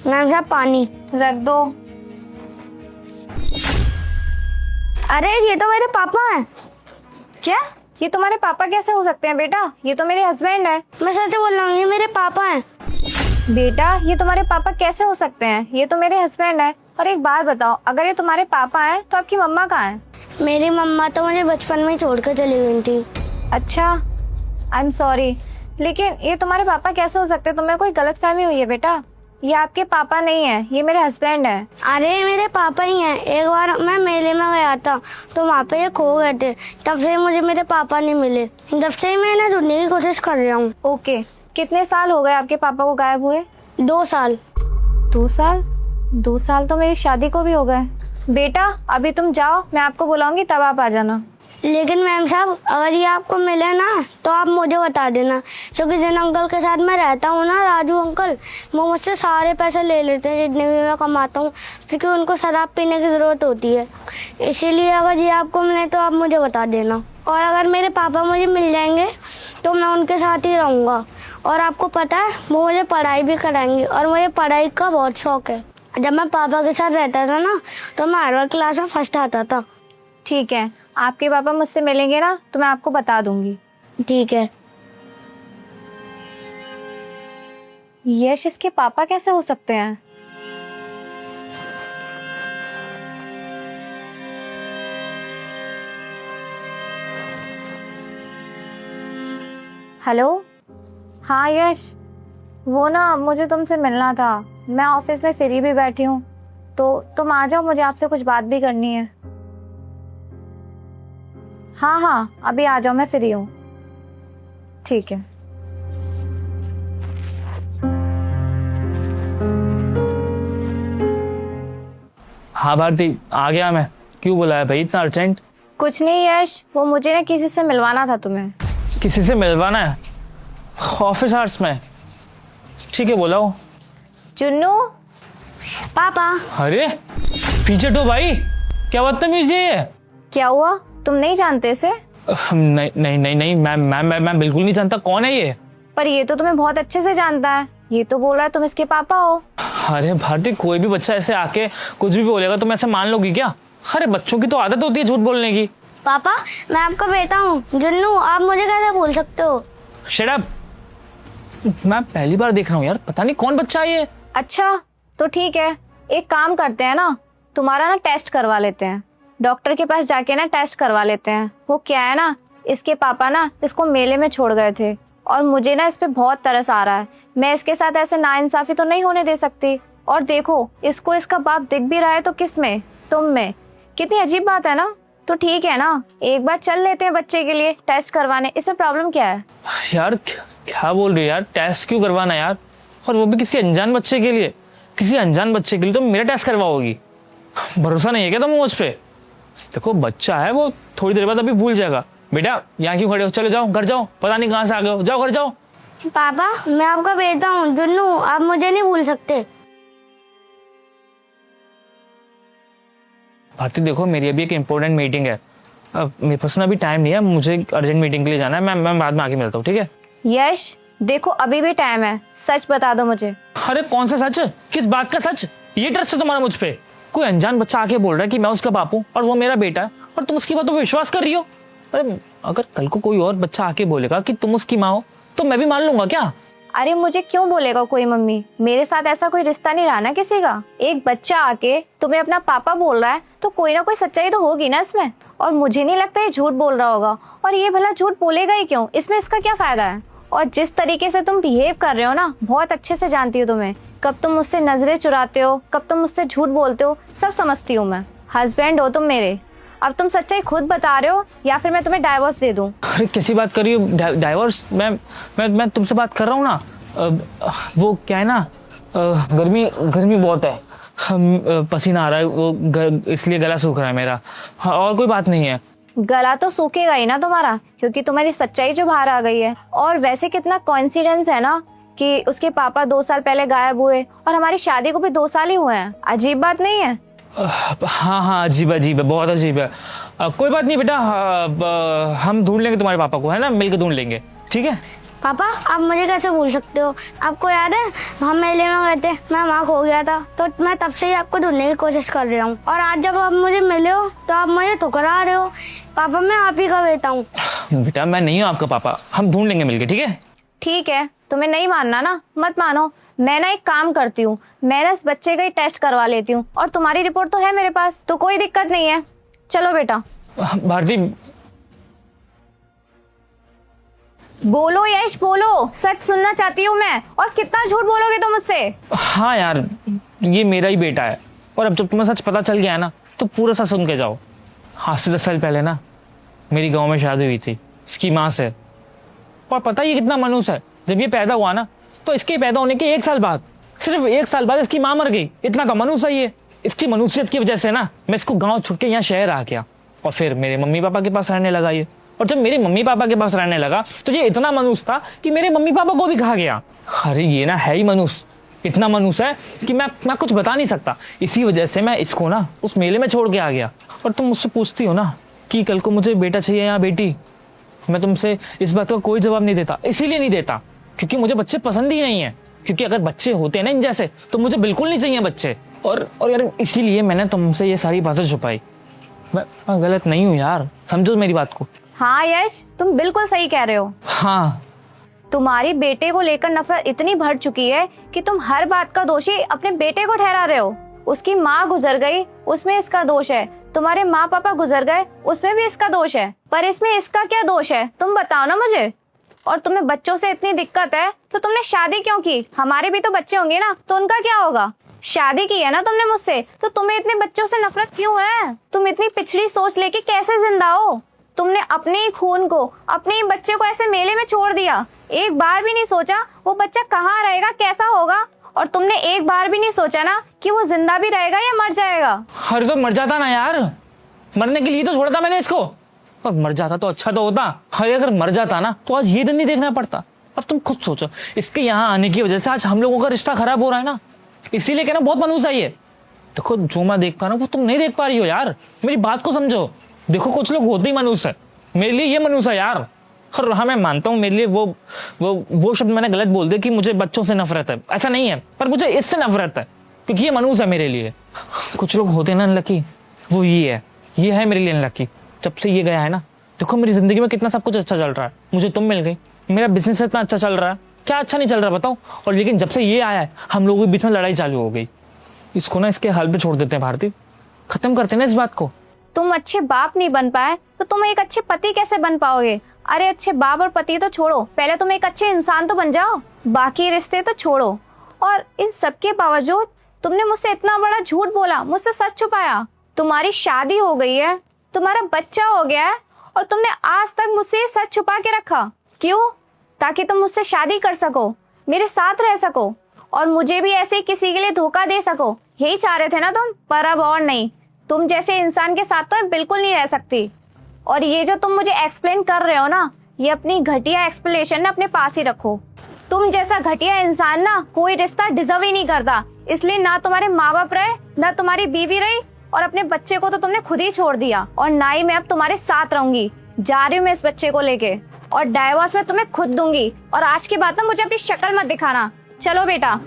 Ma'am साहब पानी रख दो। अरे ये तो मेरे पापा हैं। क्या? ये तुम्हारे पापा कैसे हो सकते हैं बेटा? ये तो मेरे हस्बैंड है। मैं सच बोल रहा हूँ, ये मेरे पापा हैं। बेटा ये तुम्हारे पापा कैसे हो सकते हैं? ये तो मेरे हस्बैंड है। और एक बात बताओ, अगर ये तुम्हारे पापा हैं तो आपकी मम्मा कहाँ है? मेरी मम्मा तो मुझे बचपन में ही छोड़कर चली गई थी। अच्छा, आई एम सॉरी, लेकिन ये तुम्हारे पापा कैसे हो सकते हैं? तुम्हें कोई गलतफहमी हुई है बेटा। ये आपके पापा नहीं है, ये मेरे हस्बैंड है। अरे मेरे पापा ही हैं। एक बार मैं मेले में गया था तो वहाँ पे ये खो गए थे, तब से मुझे मेरे पापा नहीं मिले। जब से ही मैं इन्हें ढूंढने की कोशिश कर रहा हूँ। ओके, कितने साल हो गए आपके पापा को गायब हुए? 2 साल। 2 साल? 2 साल तो मेरी शादी को भी हो गए। बेटा अभी तुम जाओ, मैं आपको बुलाऊंगी तब आप आ जाना। लेकिन मैम साहब, अगर ये आपको मिले ना तो आप मुझे बता देना, क्योंकि जिन अंकल के साथ मैं रहता हूँ ना, राजू अंकल, वो मुझसे सारे पैसे ले लेते हैं जितने भी मैं कमाता हूँ, क्योंकि उनको शराब पीने की ज़रूरत होती है। इसीलिए अगर ये आपको मिले तो आप मुझे बता देना। और अगर मेरे पापा मुझे मिल जाएंगे तो मैं उनके साथ ही रहूँगा। और आपको पता है, वो मुझे पढ़ाई भी कराएंगे और मुझे पढ़ाई का बहुत शौक है। जब मैं पापा के साथ रहता था ना तो मैं हर बार क्लास में फर्स्ट आता था। ठीक है, आपके पापा मुझसे मिलेंगे ना तो मैं आपको बता दूंगी। ठीक है। यश इसके पापा कैसे हो सकते हैं? हेलो, हाँ यश, वो ना मुझे तुमसे मिलना था। मैं ऑफिस में फ्री भी बैठी हूँ, तो तुम आ जाओ, मुझे आपसे कुछ बात भी करनी है। हाँ हाँ, अभी आ जाओ, मैं फ्री हूँ। ठीक है। हाँ भारती, आ गया मैं। क्यों बुलाया भाई इतना अर्जेंट? कुछ नहीं यश, वो मुझे ना किसी से मिलवाना था तुम्हें। किसी से मिलवाना है? ऑफिस आवर्स में? ठीक है, बुलाओ। चुन्नू। पापा। अरे पीछे तो भाई, क्या बदतमीजी है ये? क्या हुआ, तुम नहीं जानते इसे? नहीं नहीं नहीं नहीं, मैं बिल्कुल नहीं जानता। कौन है ये? पर ये तो तुम्हें बहुत अच्छे से जानता है। ये तो बोल रहा है तुम इसके पापा हो। अरे भारती, कोई भी बच्चा ऐसे आके कुछ भी बोलेगा तो मैं ऐसे मान लोगी क्या? अरे बच्चों की तो आदत होती है झूठ बोलने की। पापा, मैं आपका बेटा हूँ। जुन्नू, आप मुझे कैसे बोल सकते हो? Shut up. मैं पहली बार देख रहा हूँ यार, पता नहीं कौन बच्चा है ये। अच्छा तो ठीक है, एक काम करते हैं ना, तुम्हारा ना टेस्ट करवा लेते हैं। डॉक्टर के पास जाके ना टेस्ट करवा लेते हैं। वो क्या है ना, इसके पापा ना इसको मेले में छोड़ गए थे और मुझे ना इस पे बहुत तरस आ रहा है। मैं इसके साथ ऐसे नाइंसाफी तो नहीं होने दे सकती। और देखो, इसको इसका बाप दिख भी रहा है तो किस में? तुम में। कितनी अजीब बात है ना। तो ठीक है ना, एक बार चल लेते हैं बच्चे के लिए टेस्ट करवाने। इसमें प्रॉब्लम क्या है? यार क्या बोल रही है यार? टेस्ट क्यों करवाना यार? और वो भी किसी अनजान बच्चे के लिए? किसी अनजान बच्चे के लिए तो मेरा टेस्ट करवाओगी? भरोसा नहीं है क्या तुम मुझ पे? देखो बच्चा है, वो थोड़ी देर बाद अभी भूल जाएगा। बेटा यहाँ क्यों खड़े हो? चले जाओ घर जाओ, पता नहीं कहाँ से आ गए हो। जाओ घर जाओ। पापा, मैं आपका बेटा हूँ। जुन्नू, आप मुझे नहीं भूल सकते। भारती देखो, मेरी अभी एक इम्पोर्टेंट मीटिंग है। अब मेरे पास ना अभी टाइम नहीं है, मुझे अर्जेंट मीटिंग के लिए जाना है। मैं बाद में आके मिलता हूँ, ठीक है? यश देखो, अभी भी टाइम है, सच बता दो मुझे। अरे कौन सा सच? किस बात का सच? ये ट्रस्ट है तुम्हारा मुझ पे? कोई अनजान बच्चा आके बोल रहा है कि मैं उसका बाप हूँ और वो मेरा बेटा है, और तुम उसकी बातों पे विश्वास कर रही हो? अरे अगर कल को कोई और बच्चा आके बोलेगा कि तुम उसकी माँ हो तो मैं भी मान लूंगा क्या? अरे मुझे क्यों बोलेगा कोई मम्मी? मेरे साथ ऐसा कोई रिश्ता नहीं रहा ना किसी का। एक बच्चा आके तुम्हें अपना पापा बोल रहा है तो कोई ना कोई सच्चाई तो होगी ना इसमें। और मुझे नहीं लगता ये झूठ बोल रहा होगा। और ये भला झूठ बोलेगा ही क्यों? इसमें इसका क्या फायदा है? और जिस तरीके से तुम बिहेव कर रहे हो ना, बहुत अच्छे से जानती हो तुम्हें। कब तुम मुझसे नजरें चुराते हो, कब तुम मुझसे झूठ बोलते हो, सब समझती हूँ मैं। हस्बैंड हो तुम मेरे। अब तुम सच्चाई खुद बता रहे हो या फिर मैं तुम्हें डाइवोर्स दे दूं? अरे कैसी बात कर रही हो? डाइवोर्स? मैं तुमसे बात कर रहा हूँ ना। वो क्या है ना, गर्मी बहुत है। पसीना आ रहा है, वो इसलिए गला सूख रहा है मेरा। हाँ, और कोई बात नहीं है। गला तो सूखेगा ही ना तुम्हारा, क्योंकि तुम्हारी सच्चाई जो बाहर आ गई है। और वैसे कितना कोइंसिडेंस है ना कि उसके पापा 2 साल पहले गायब हुए और हमारी शादी को भी 2 साल ही हुए हैं। अजीब बात नहीं है? हाँ हाँ, अजीब है, बहुत अजीब है। कोई बात नहीं बेटा, हम ढूंढ लेंगे तुम्हारे पापा को, है ना? मिलकर ढूंढ लेंगे, ठीक है? पापा आप मुझे कैसे भूल सकते हो? आपको याद है हम मेले में गए थे, मैं वहाँ खो गया था, तो मैं तब से ही आपको ढूंढने की कोशिश कर रहा हूँ, और आज जब आप मुझे मिले हो तो आप मुझे ठुकरा रहे हो। पापा मैं आप ही का बेटा हूँ। बेटा मैं नहीं हूँ आपका पापा, हम ढूंढ लेंगे मिलके, ठीक है? ठीक है, तुम्हें नहीं मानना ना, मत मानो। मैं ना एक काम करती हूँ, मैं ना इस बच्चे का ही टेस्ट करवा लेती हूँ, और तुम्हारी रिपोर्ट तो है मेरे पास, तो कोई दिक्कत नहीं है। चलो बेटा। भारती बोलो यश, बोलो, सच सुनना चाहती हूँ मैं। और कितना झूठ बोलोगे तुम मुझसे? हाँ यार, ये मेरा ही बेटा है, और अब जब तुम्हें सच पता चल गया है ना, तो पूरा सच सुन के जाओ। आज से 10 साल पहले ना मेरी गांव में शादी हुई थी इसकी माँ से, और पता ही कितना मनूस है। जब ये पैदा हुआ ना, तो इसके पैदा होने के 1 साल बाद, सिर्फ 1 साल बाद इसकी माँ मर गई। इतना का मनूस है ये। इसकी मनुष्यत की वजह से ना मैं इसको गाँव छोड़ के यहाँ शहर आ गया, और फिर मेरे मम्मी पापा के पास रहने लगा ये। और जब मेरे मम्मी पापा के पास रहने लगा तो ये इतना मनूस था कि मेरे मम्मी पापा को भी खा गया। अरे ये ना है ही मनूस, इतना मनूस है कि मैं कुछ बता नहीं सकता। इसी वजह से मैं इसको ना उस मेले में छोड़ के आ गया। और तुम मुझसे पूछती हो ना कि कल को मुझे बेटा चाहिए या बेटी, मैं तुमसे इस बात का कोई जवाब नहीं देता। इसीलिए नहीं देता क्योंकि मुझे बच्चे पसंद ही नहीं है। क्योंकि अगर बच्चे होते ना इन जैसे, तो मुझे बिल्कुल नहीं चाहिए बच्चे। और यार इसीलिए मैंने तुमसे ये सारी बातें छुपाई। मैं गलत नहीं हूँ यार, समझो मेरी बात को। हाँ यश, तुम बिल्कुल सही कह रहे हो। हाँ, तुम्हारी बेटे को लेकर नफरत इतनी बढ़ चुकी है कि तुम हर बात का दोषी अपने बेटे को ठहरा रहे हो। उसकी माँ गुजर गई, उसमें इसका दोष है। तुम्हारे माँ पापा गुजर गए, उसमें भी इसका दोष है। पर इसमें इसका क्या दोष है, तुम बताओ ना मुझे। और तुम्हें बच्चों से इतनी दिक्कत है तो तुमने शादी क्यों की? हमारे भी तो बच्चे होंगे ना, तो उनका क्या होगा? शादी की है ना तुमने मुझसे, तो तुम्हें इतने बच्चों से नफरत क्यों है? तुम इतनी पिछड़ी सोच लेके कैसे जिंदा हो? तुमने अपने ही खून को, अपने ही बच्चे को ऐसे मेले में छोड़ दिया। एक बार भी नहीं सोचा वो बच्चा कहाँ रहेगा, कैसा होगा। और तुमने एक बार भी नहीं सोचा ना कि वो जिंदा भी रहेगा या मर जाएगा। अरे तो मर जाता ना यार, मरने के लिए तो छोड़ा था मैंने इसको। और मर जाता तो अच्छा तो होता। अरे अगर मर जाता ना तो आज ये दिन नहीं देखना पड़ता। अब तुम खुद सोचो, इसके यहाँ आने की वजह से आज हम लोगों का रिश्ता खराब हो रहा है ना। इसीलिए कहना बहुत मनूस है ये। देखो जो मैं देख पा रहा हूँ वो तुम नहीं देख पा रही हो यार, मेरी बात को समझो। देखो कुछ लोग होते ही मनूस है, मेरे लिए ये मनूस है यार। और हाँ मैं मानता हूँ मेरे लिए वो शब्द मैंने गलत बोल दिया कि मुझे बच्चों से नफरत है, ऐसा नहीं है। पर मुझे इससे नफरत है क्योंकि ये मनूस है मेरे लिए। कुछ लोग होते हैं ना अनलकी, वो ये है मेरे लिए अनलकी। जब से ये गया है ना, देखो मेरी जिंदगी में कितना सब कुछ अच्छा चल रहा है। मुझे तुम मिल गई, मेरा बिजनेस इतना अच्छा चल रहा है, क्या अच्छा नहीं चल रहा बताओ। और लेकिन जब से ये आया है हम लोगों के बीच में लड़ाई चालू हो गई। इसको ना इसके हाल पे छोड़ देते हैं भारती, खत्म करते हैं ना इस बात को। तुम अच्छे बाप नहीं बन पाए तो तुम एक अच्छे पति कैसे बन पाओगे? अरे अच्छे बाप और पति तो छोड़ो, पहले तुम एक अच्छे इंसान तो बन जाओ, बाकी रिश्ते तो छोड़ो। और इन सब के बावजूद तुमने मुझसे इतना बड़ा झूठ बोला, मुझसे सच छुपाया। तुम्हारी शादी हो गई है, तुम्हारा बच्चा हो गया है, और तुमने आज तक मुझसे सच छुपा के रखा। क्यों? ताकि तुम मुझसे शादी कर सको, मेरे साथ रह सको, और मुझे भी ऐसे किसी के लिए धोखा दे सको। यही चाह रहे थे ना तुम? पर अब और नहीं, तुम जैसे इंसान के साथ तो मैं बिल्कुल नहीं रह सकती। और ये जो तुम मुझे एक्सप्लेन कर रहे हो ना, ये अपनी घटिया एक्सप्लेनेशन ना अपने पास ही रखो। तुम जैसा घटिया इंसान ना कोई रिश्ता डिजर्व ही नहीं करता। इसलिए ना तुम्हारे माँ बाप रहे, ना तुम्हारी बीवी रही, और अपने बच्चे को तो तुमने खुद ही छोड़ दिया। और ना ही मैं अब तुम्हारे साथ रहूंगी। जा रही हूँ मैं इस बच्चे को लेके, और डाइवोर्स में तुम्हें खुद दूंगी। और आज के बाद ना मुझे अपनी शक्ल मत दिखाना। चलो बेटा।